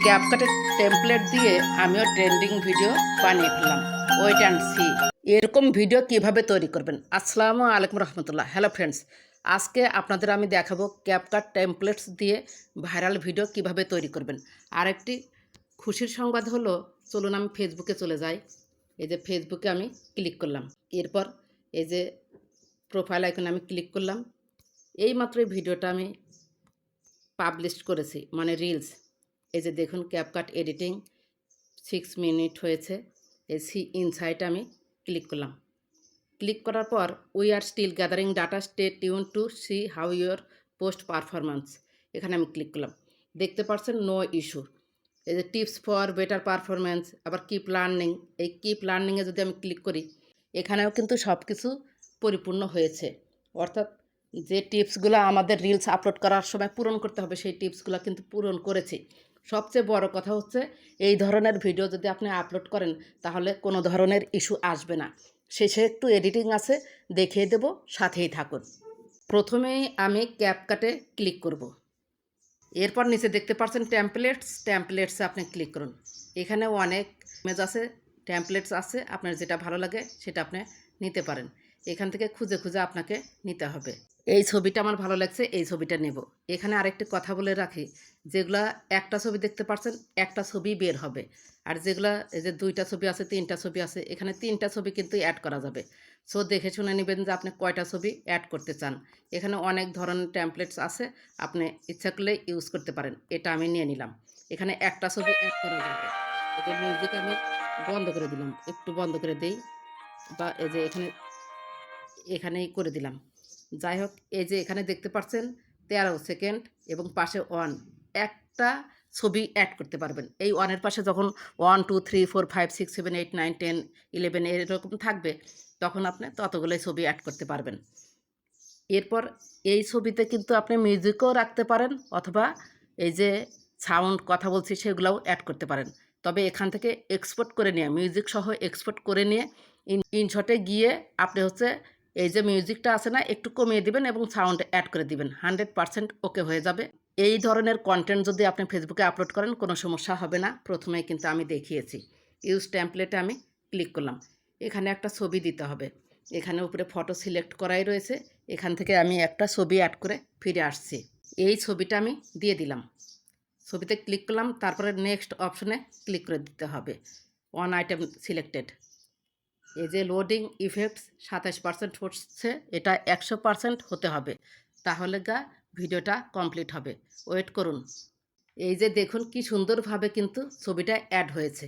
ক্যাপকাটের template দিয়ে আমিও trending video বানিয়ে ফেললাম। ওয়েট অ্যান্ড সি এরকম ভিডিও কিভাবে তৈরি করবেন। আসসালামু আলাইকুম রহমতুল্লাহ। হ্যালো ফ্রেন্ডস, আজকে আপনাদের আমি দেখাবো ক্যাপকাট টেমপ্লেটস দিয়ে ভাইরাল ভিডিও কিভাবে তৈরি করবেন। আরেকটি খুশির সংবাদ হলো, চলুন আমি ফেসবুকে চলে যাই। এই যে ফেসবুকে আমি ক্লিক করলাম, এরপর এই যে প্রোফাইল আইকনে আমি ক্লিক করলাম। এইমাত্র এই ভিডিওটা আমি পাবলিশ করেছি, মানে রিলস। এই যে দেখুন, ক্যাপকাট এডিটিং 6 মিনিট হয়েছে। এই সি ইনসাইট আমি ক্লিক করলাম। ক্লিক করার পর we are still gathering data, stay tune to see how your post performance, এখানে আমি ক্লিক করলাম। দেখতে পাচ্ছেন নো ইস্যু। এই যে টিপস ফর বেটার পারফরমেন্স, আবার কিপ লার্নিং, এই কিপ লার্নিংয়ে যদি আমি ক্লিক করি, এখানেও কিন্তু সব কিছু পরিপূর্ণ হয়েছে। অর্থাৎ যে টিপসগুলো আমাদের রিলস আপলোড করার সময় পূরণ করতে হবে, সেই টিপসগুলো কিন্তু পূরণ করেছি। সবচেয়ে বড় কথা হচ্ছে, এই ধরনের ভিডিও যদি আপনি আপলোড করেন তাহলে কোনো ধরনের ইস্যু আসবে না। শেষে একটু এডিটিং আছে, দেখিয়ে দেব, সাথেই থাকুন। প্রথমেই আমি ক্যাপকাটে ক্লিক করব। এরপর নিচে দেখতে পাচ্ছেন টেমপ্লেটসে আপনি ক্লিক করুন। এখানে অনেক ইমেজ আছে, টেমপ্লেটস আছে, আপনার যেটা ভালো লাগে সেটা আপনি নিতে পারেন। এখান থেকে খুঁজে খুঁজে আপনাকে নিতে হবে। এই ছবিটা আমার ভালো লাগছে, এই ছবিটা নেব। এখানে আরেকটি কথা বলে রাখি, যেগুলা একটা ছবি দেখতে পাচ্ছেন, একটা ছবি বের হবে। আর যেগুলা এই যে 2টা ছবি আছে, 3টা ছবি আছে, এখানে 3টা ছবি কিন্তু অ্যাড করা যাবে। সো দেখে শুনে নেবেন যে আপনি কয়টা ছবি অ্যাড করতে চান। এখানে অনেক ধরনের টেমপ্লেটস আছে, আপনি ইচ্ছা করলে ইউজ করতে পারেন। এটা আমি নিয়ে নিলাম। এখানে একটা ছবি অ্যাড করা যাবে। এটা মিউজিক আমি বন্ধ করে দিলাম, একটু বন্ধ করে দেই, বা এই যে এখানেই করে দিলাম। যাই হোক, এই যে এখানে দেখতে পাচ্ছেন 13 সেকেন্ড এবং পাশে 1, একটা ছবি অ্যাড করতে পারবেন। এই 1-এর পাশে যখন 1 2 3 4 5 6 7 8 9 10 11 এরকম থাকবে, তখন আপনি ততগুলোই ছবি অ্যাড করতে পারবেন। এরপর এই ছবিতে কিন্তু আপনি মিউজিকও রাখতে পারেন, অথবা এই যে সাউন্ড কথা বলছি সেগুলোও অ্যাড করতে পারেন। তবে এখান থেকে এক্সপোর্ট করে নিয়ে, মিউজিক সহ এক্সপোর্ট করে নিয়ে ইনশটে গিয়ে আপনি হচ্ছে এই যে মিউজিকটা আছে না, একটু কমিয়ে দিবেন এবং সাউন্ড অ্যাড করে দিবেন। 100% ওকে হয়ে যাবে। এই ধরনের কন্টেন্ট যদি আপনি ফেসবুকে আপলোড করেন, কোনো সমস্যা হবে না। প্রথমেই কিন্তু আমি দেখিয়েছি। ইউজ টেমপ্লেটে আমি ক্লিক করলাম। এখানে একটা ছবি দিতে হবে। এখানে উপরে ফটো সিলেক্ট করাই রয়েছে। এখান থেকে আমি একটা ছবি অ্যাড করে ফিরে আসছি। এই ছবিটা আমি দিয়ে দিলাম। ছবিতে ক্লিক করলাম, তারপরে নেক্সট অপশনে ক্লিক করে দিতে হবে। 1 আইটেম সিলেক্টেড। এই যে লোডিং ইফেক্টস 27% হচ্ছে, এটা 100% হতে হবে, তাহলে ভিডিওটা কমপ্লিট হবে। ওয়েট করুন। এই যে দেখুন কি সুন্দরভাবে কিন্তু ছবিটা অ্যাড হয়েছে।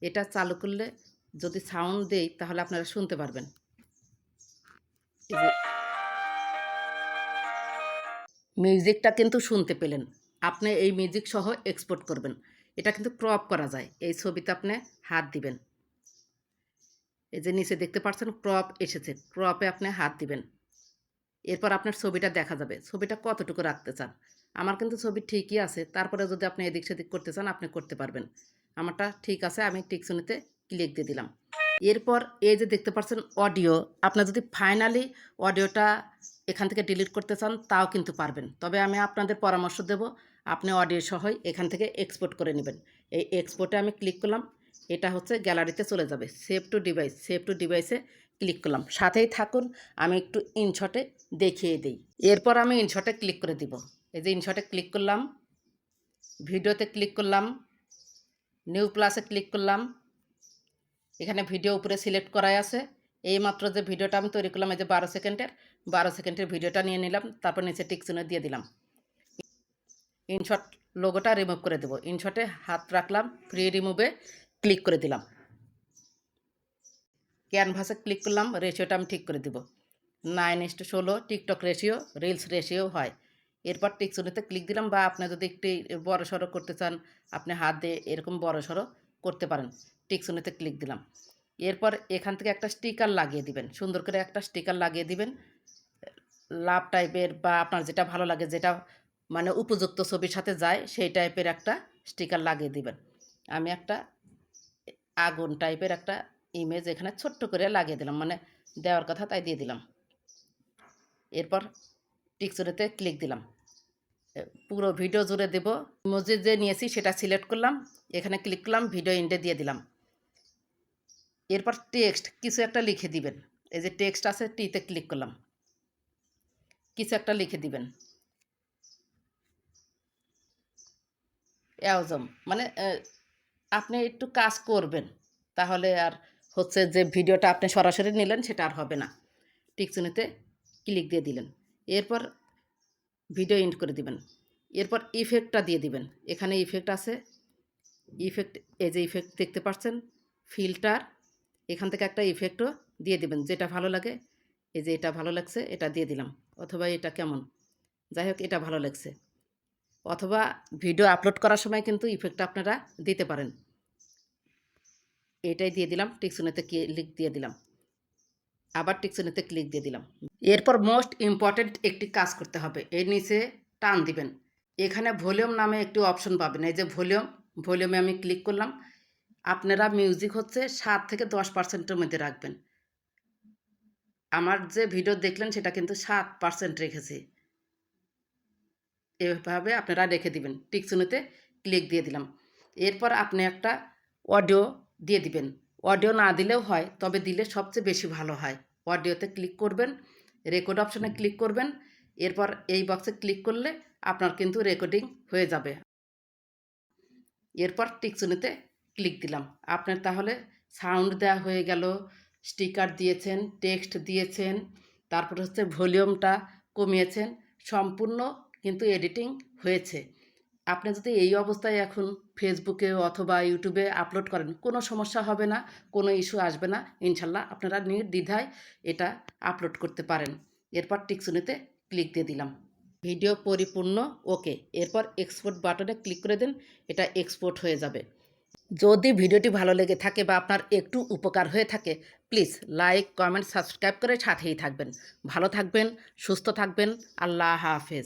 এটা চালু করলে যদি সাউন্ড দেই তাহলে আপনারা শুনতে পারবেন। এই যে মিউজিকটা কিন্তু শুনতে পেলেন। আপনি এই মিউজিক সহ এক্সপোর্ট করবেন। এটা কিন্তু ক্রপ করা যায়। এই ছবিতে আপনি হাত দিবেন। এই যে নিচে দেখতে পাচ্ছেন ক্রপ এসেছে, ক্রপে আপনি হাত দিবেন। এরপর আপনার ছবিটা দেখা যাবে, ছবিটা কতটুকু রাখতে চান। আমার কিন্তু ছবি ঠিকই আছে, তারপরে যদি আপনি এদিক সেদিক করতে চান আপনি করতে পারবেন। আমারটা ঠিক আছে, আমি টিকসুনিতে ক্লিক দিয়ে দিলাম। এরপর এই যে দেখতে পাচ্ছেন অডিও, আপনার যদি ফাইনালি অডিওটা এখান থেকে ডিলিট করতে চান তাও কিন্তু পারবেন। তবে আমি আপনাদের পরামর্শ দেব, আপনি অডিও সহই এখান থেকে এক্সপোর্ট করে নেবেন। এই এক্সপোর্টে আমি ক্লিক করলাম। এটা হচ্ছে গ্যালারিতে চলে যাবে। Save two device, save two ডিভাইসে ক্লিক করলাম। সাথেই থাকুন, আমি একটু ইনশটে দেখিয়ে দিই। এরপর আমি ইনশটে ক্লিক করে দিব। এই যে ইনশটে ক্লিক করলাম, ভিডিওতে ক্লিক করলাম, নিউ প্লাসে ক্লিক করলাম। এখানে ভিডিও উপরে সিলেক্ট করাই আছে। এই মাত্র যে ভিডিওটা আমি তৈরি করলাম, এই যে 12 সেকেন্ডের ভিডিওটা নিয়ে নিলাম। তারপর নিচে টিক চিহ্ন দিয়ে দিলাম। ইনশট লোগোটা রিমুভ করে দেবো। ইনশটে হাত রাখলাম, ফ্রি রিমুভে ক্লিক করে দিলাম। ক্যানভাসে ক্লিক করলাম, রেশিওটা আমি ঠিক করে দেব। 9:16 টিকটক রেশিও, রিলস রেশিও হয়। এরপর টিকচিহ্নতে ক্লিক দিলাম, বা আপনি যদি একটু বড় সড়ো করতে চান আপনি হাত দিয়ে এরকম বড় সড়ো করতে পারেন। টিকচিহ্নতে ক্লিক দিলাম। এরপর এখান থেকে একটা স্টিকার লাগিয়ে দিবেন, সুন্দর করে একটা স্টিকার লাগিয়ে দিবেন, লাভ টাইপের, বা আপনার যেটা ভালো লাগে, যেটা মানে উপযুক্ত ছবির সাথে যায় সেই টাইপের একটা স্টিকার লাগিয়ে দিবেন। আমি একটা আগুন টাইপের একটা ইমেজ এখানে ছোট্ট করে লাগিয়ে দিলাম, মানে দেওয়ার কথা তাই দিয়ে দিলাম। এরপর টিকচিহ্নতে ক্লিক দিলাম। পুরো ভিডিও জুড়ে দেব। ইমোজি যে নিয়েছি সেটা সিলেক্ট করলাম, এখানে ক্লিক করলাম, ভিডিও এন্ডে দিয়ে দিলাম। এরপর টেক্সট কিছু একটা লিখে দিবেন। এই যে টেক্সট আছে, টিতে ক্লিক করলাম, কিছু একটা লিখে দিবেন। অ্যাওজম মানে আপনি একটু কাজ করবেন, তাহলে আর হচ্ছে যে ভিডিওটা আপনি সরাসরি নিলেন সেটা আর হবে না। টিকচিহ্নতে ক্লিক দিয়ে দিলেন, এরপর ভিডিও এন্ড করে দিবেন। এরপর ইফেক্টটা দিয়ে দিবেন। এখানে ইফেক্ট আছে, ইফেক্ট এই যে ইফেক্ট দেখতে পাচ্ছেন, ফিল্টার, এখান থেকে একটা ইফেক্টও দিয়ে দিবেন যেটা ভালো লাগে। এই যে এটা ভালো লাগছে, এটা দিয়ে দিলাম, অথবা এটা কেমন, যাই হোক এটা ভালো লাগছে। অথবা ভিডিও আপলোড করার সময় কিন্তু ইফেক্টটা আপনারা দিতে পারেন। এটাই দিয়ে দিলাম, টিকচিহ্নতে ক্লিক দিয়ে দিলাম, আবার টিকচিহ্নতে ক্লিক দিয়ে দিলাম। এরপর মোস্ট ইম্পর্ট্যান্ট একটি কাজ করতে হবে, এর নিচে টান দিবেন। এখানে ভলিউম নামে একটি অপশন পাবেন, এই যে ভলিউমে আমি ক্লিক করলাম। আপনারা মিউজিক হচ্ছে 7 থেকে 10%-এর মধ্যে রাখবেন। আমার যে ভিডিও দেখলেন সেটা কিন্তু 7% রেখেছি। এভাবে আপনারা রেখে দিবেন, টিকচিহ্নতে ক্লিক দিয়ে দিলাম। এরপর আপনি একটা অডিও দিয়ে দিবেন। অডিও না দিলেও হয়, তবে দিলে সবচেয়ে বেশি ভালো হয়। অডিওতে ক্লিক করবেন, রেকর্ড অপশনে ক্লিক করবেন, এরপর এই বক্সে ক্লিক করলে আপনার কিন্তু রেকর্ডিং হয়ে যাবে। এরপর টিকচিহ্নতে ক্লিক দিলাম। আপনার তাহলে সাউন্ড দেওয়া হয়ে গেল, স্টিকার দিয়েছেন, টেক্সট দিয়েছেন, তারপর হচ্ছে ভলিউমটা কমিয়েছেন, সম্পূর্ণ কিন্তু এডিটিং হয়েছে। আপনি যদি এই অবস্থায় এখন ফেসবুকে অথবা ইউটিউবে আপলোড করেন, কোনো সমস্যা হবে না, কোনো ইস্যু আসবে না, ইনশাল্লাহ আপনারা নির্দ্বিধায় এটা আপলোড করতে পারেন। এরপর টিকচিহ্নতে ক্লিক দিয়ে দিলাম, ভিডিও পরিপূর্ণ ওকে। এরপর এক্সপোর্ট বাটনে ক্লিক করে দিন, এটা এক্সপোর্ট হয়ে যাবে। যদি ভিডিওটি ভালো লেগে থাকে বা আপনার একটু উপকার হয়ে থাকে, প্লিজ লাইক, কমেন্ট, সাবস্ক্রাইব করে সাথেই থাকবেন। ভালো থাকবেন, সুস্থ থাকবেন। আল্লাহ হাফেজ।